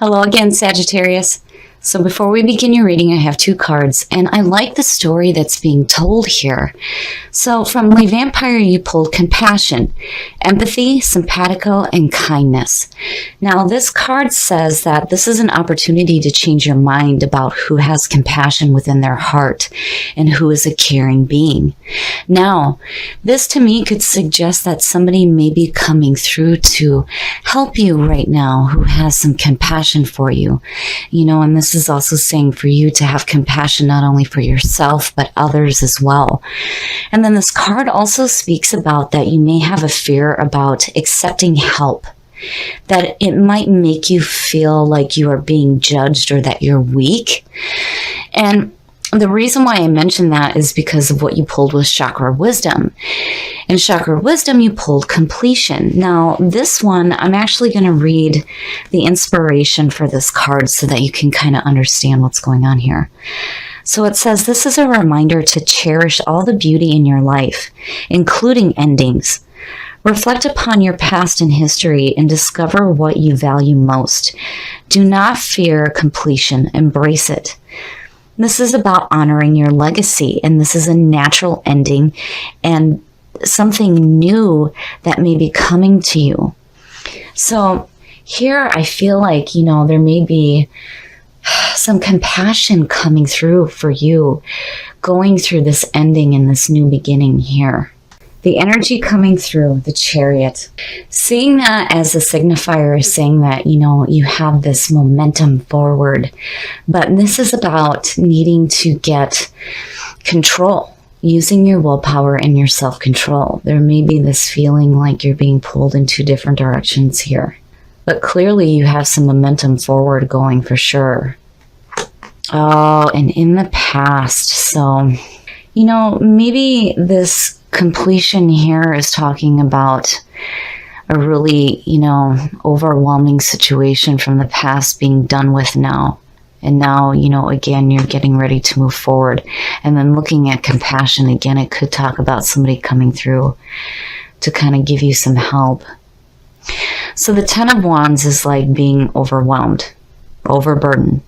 Hello again, Sagittarius. So before we begin your reading, I have two cards, and I like the story that's being told here. So from the Vampire, you pulled compassion, empathy, simpatico, and kindness. Now, this card says that this is an opportunity to change your mind about who has compassion within their heart and who is a caring being. Now, this to me could suggest that somebody may be coming through to help you right now who has some compassion for you. And this is also saying for you to have compassion not only for yourself, but others as well. And then this card also speaks about that you may have a fear about accepting help, that it might make you feel like you are being judged or that you're weak. And the reason why I mention that is because of what you pulled with Chakra Wisdom. In Chakra Wisdom, you pulled completion. Now, this one, I'm actually going to read the inspiration for this card so that you can kind of understand what's going on here. So it says, this is a reminder to cherish all the beauty in your life, including endings. Reflect upon your past and history and discover what you value most. Do not fear completion, embrace it. This is about honoring your legacy, and this is a natural ending and something new that may be coming to you. So here I feel like, there may be some compassion coming through for you, going through this ending and this new beginning here. The energy coming through the Chariot, seeing that as a signifier is saying that, you have this momentum forward, but this is about needing to get control, using your willpower and your self-control. There may be this feeling like you're being pulled in two different directions here, but clearly you have some momentum forward going for sure. Oh, and in the past, so, maybe this completion here is talking about a really, overwhelming situation from the past being done with now. And now, again, you're getting ready to move forward. And then looking at compassion, again, it could talk about somebody coming through to kind of give you some help. So the Ten of Wands is like being overwhelmed, overburdened.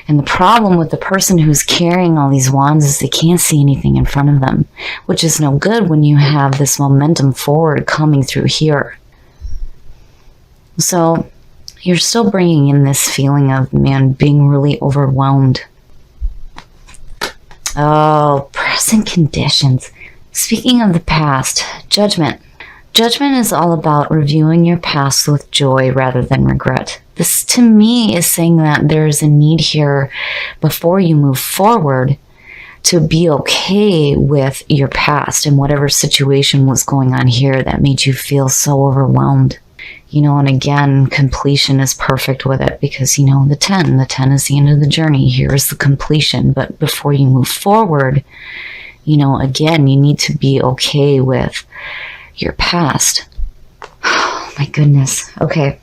And the problem with the person who's carrying all these wands is they can't see anything in front of them, which is no good when you have this momentum forward coming through here. So you're still bringing in this feeling of, being really overwhelmed. Oh, present conditions. Speaking of the past, judgment. Judgment is all about reviewing your past with joy rather than regret. This, to me, is saying that there's a need here before you move forward to be okay with your past and whatever situation was going on here that made you feel so overwhelmed. And again, completion is perfect with it because, the 10 is the end of the journey. Here is the completion. But before you move forward, again, you need to be okay with your past. Oh, my goodness. Okay.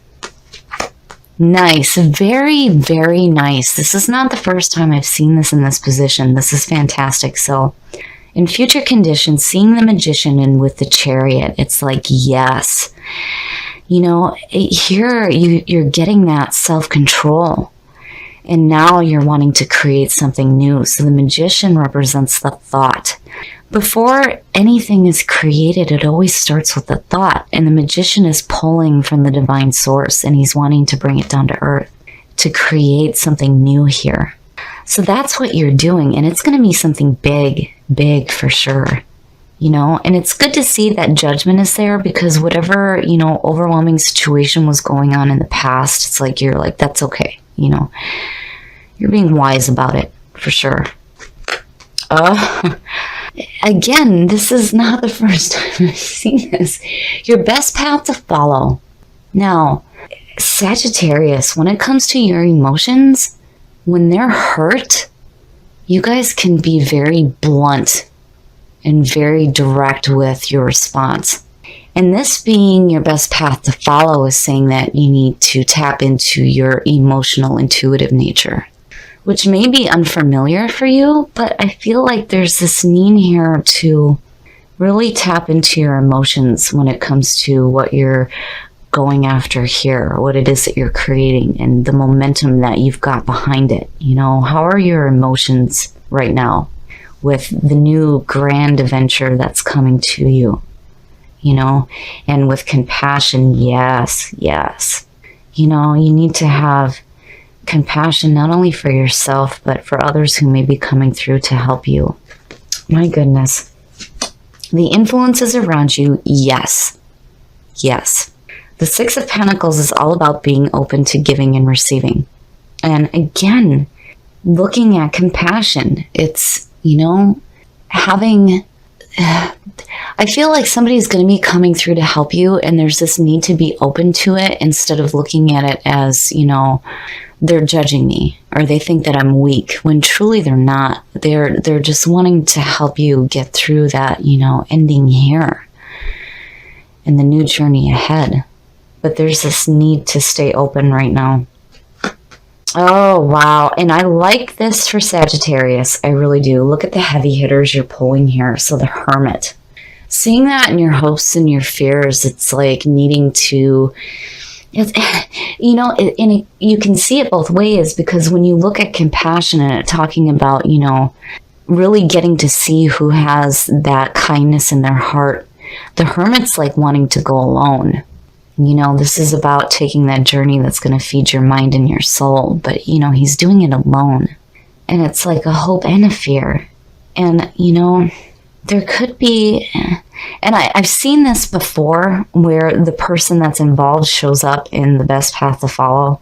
Nice. Very, very nice. This is not the first time I've seen this in this position. This is fantastic. So in future conditions, seeing the Magician and with the Chariot, it's like, yes. Here you're getting that self-control. And now you're wanting to create something new. So the Magician represents the thought. Before anything is created, it always starts with a thought. And the Magician is pulling from the divine source, and he's wanting to bring it down to earth to create something new here. So that's what you're doing. And it's going to be something big, big for sure. And it's good to see that judgment is there because whatever, overwhelming situation was going on in the past, it's like, you're like, that's okay. You're being wise about it for sure. Again, this is not the first time I've seen this. Your best path to follow. Now, Sagittarius, when it comes to your emotions, when they're hurt, you guys can be very blunt and very direct with your response. And this being your best path to follow is saying that you need to tap into your emotional, intuitive nature, which may be unfamiliar for you, but I feel like there's this need here to really tap into your emotions when it comes to what you're going after here, what it is that you're creating, and the momentum that you've got behind it. How are your emotions right now with the new grand adventure that's coming to you? And with compassion, yes. You need to have compassion not only for yourself, but for others who may be coming through to help you. My goodness. The influences around you, yes. The Six of Pentacles is all about being open to giving and receiving. And again, looking at compassion, it's, having... I feel like somebody's going to be coming through to help you, and there's this need to be open to it instead of looking at it as, they're judging me or they think that I'm weak, when truly they're not. They're just wanting to help you get through that, ending here and the new journey ahead. But there's this need to stay open right now. Oh, wow. And I like this for Sagittarius. I really do. Look at the heavy hitters you're pulling here. So the Hermit. Seeing that in your hopes and your fears, it's like needing to... you can see it both ways, because when you look at compassion and it talking about, really getting to see who has that kindness in their heart, the Hermit's like wanting to go alone. This is about taking that journey that's going to feed your mind and your soul. But, he's doing it alone. And it's like a hope and a fear. And, there could be... And I've seen this before, where the person that's involved shows up in the best path to follow.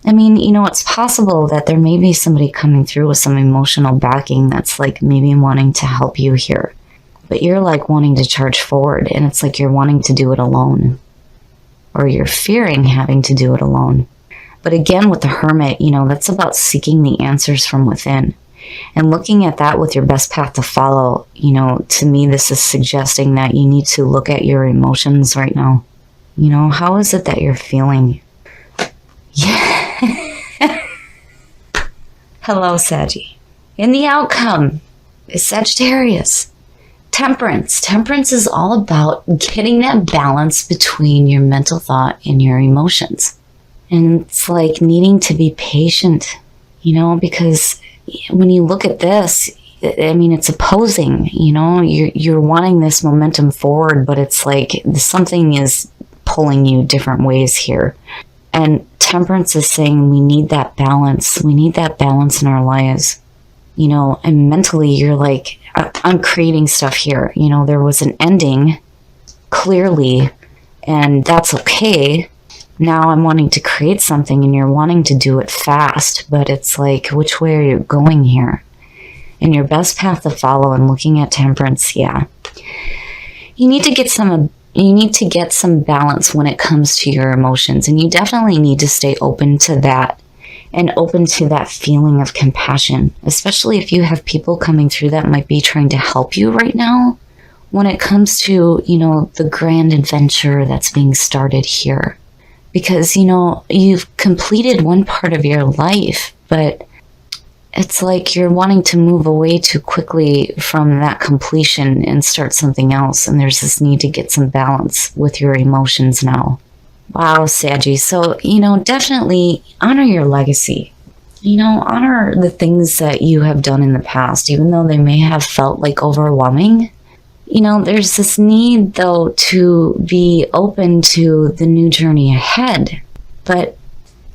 I mean, it's possible that there may be somebody coming through with some emotional backing that's like maybe wanting to help you here. But you're like wanting to charge forward. And it's like you're wanting to do it alone. Or you're fearing having to do it alone. But again, with the Hermit, that's about seeking the answers from within. And looking at that with your best path to follow, to me, this is suggesting that you need to look at your emotions right now. How is it that you're feeling? Yeah. Hello, Saggy. And the outcome is Sagittarius. Temperance. Temperance is all about getting that balance between your mental thought and your emotions. And it's like needing to be patient, because when you look at this, I mean, it's opposing, you're wanting this momentum forward, but it's like something is pulling you different ways here. And Temperance is saying we need that balance. We need that balance in our lives. And mentally you're like, I'm creating stuff here. There was an ending, clearly, and that's okay. Now I'm wanting to create something, and you're wanting to do it fast, but it's like, which way are you going here? And your best path to follow, and looking at Temperance, yeah. You need to get some balance when it comes to your emotions, and you definitely need to stay open to that. And open to that feeling of compassion, especially if you have people coming through that might be trying to help you right now when it comes to, the grand adventure that's being started here. Because, you've completed one part of your life, but it's like you're wanting to move away too quickly from that completion and start something else. And there's this need to get some balance with your emotions now. Wow, Saggy. So, definitely honor your legacy. Honor the things that you have done in the past, even though they may have felt like overwhelming. There's this need, though, to be open to the new journey ahead. But,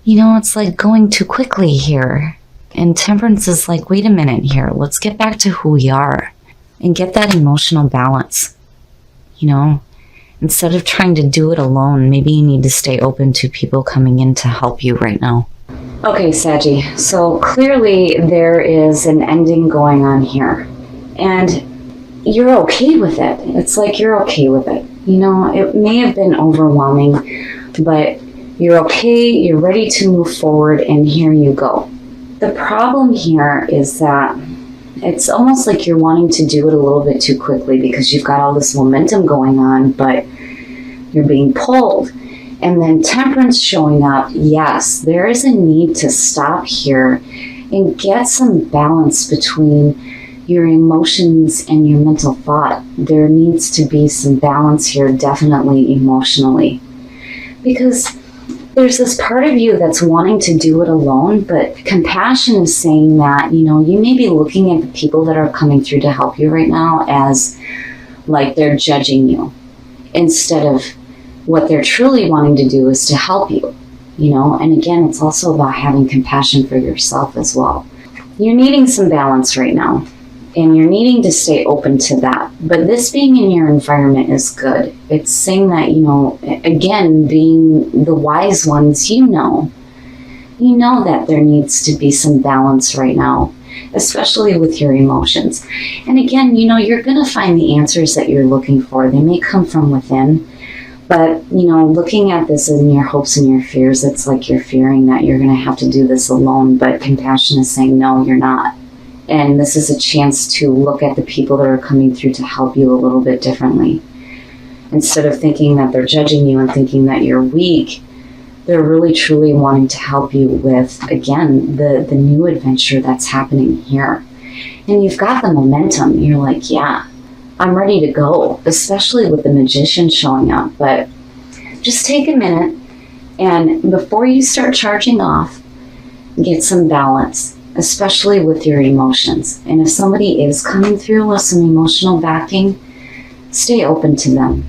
it's like going too quickly here. And Temperance is like, wait a minute here. Let's get back to who we are and get that emotional balance. Instead of trying to do it alone, maybe you need to stay open to people coming in to help you right now. Okay, Saggy. So clearly there is an ending going on here. And you're okay with it. It's like you're okay with it. It may have been overwhelming, but you're okay, you're ready to move forward, and here you go. The problem here is that it's almost like you're wanting to do it a little bit too quickly because you've got all this momentum going on, but you're being pulled. And then Temperance showing up, yes, there is a need to stop here and get some balance between your emotions and your mental thought. There needs to be some balance here, definitely emotionally. Because there's this part of you that's wanting to do it alone, but compassion is saying that, you know, you may be looking at the people that are coming through to help you right now as like they're judging you, instead of what they're truly wanting to do is to help you, you know. And again, it's also about having compassion for yourself as well. You're needing some balance right now, and you're needing to stay open to that. But this being in your environment is good. It's saying that, you know, again, being the wise ones, you know that there needs to be some balance right now, especially with your emotions. And again, you know, you're going to find the answers that you're looking for. They may come from within, but, you know, looking at this in your hopes and your fears, it's like you're fearing that you're going to have to do this alone. But compassion is saying, no, you're not. And this is a chance to look at the people that are coming through to help you a little bit differently. Instead of thinking that they're judging you and thinking that you're weak, they're really truly wanting to help you with, again, the new adventure that's happening here. And you've got the momentum. You're like, yeah, I'm ready to go, especially with the Magician showing up. But just take a minute, and before you start charging off, get some balance, especially with your emotions. And if somebody is coming through with some emotional backing, stay open to them.